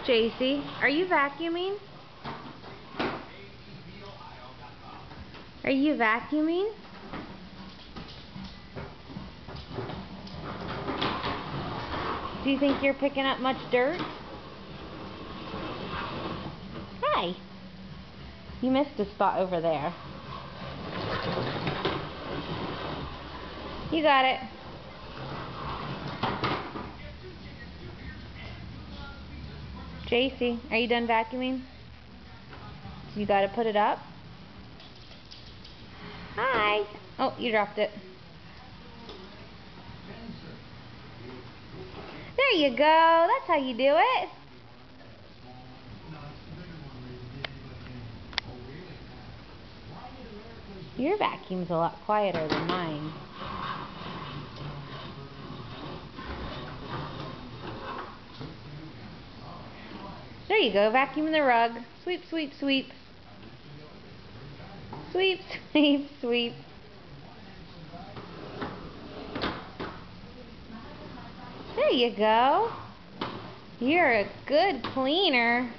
Jacey, are you vacuuming? Are you vacuuming? Do you think you're picking up much dirt? Hi. You missed a spot over there. You got it. Jacey, are you done vacuuming? You gotta put it up. Hi. Oh, you dropped it. There you go. That's how you do it. Your vacuum's a lot quieter than mine. There you go, vacuuming the rug. Sweep, sweep, sweep. Sweep, sweep, sweep. There you go. You're a good cleaner.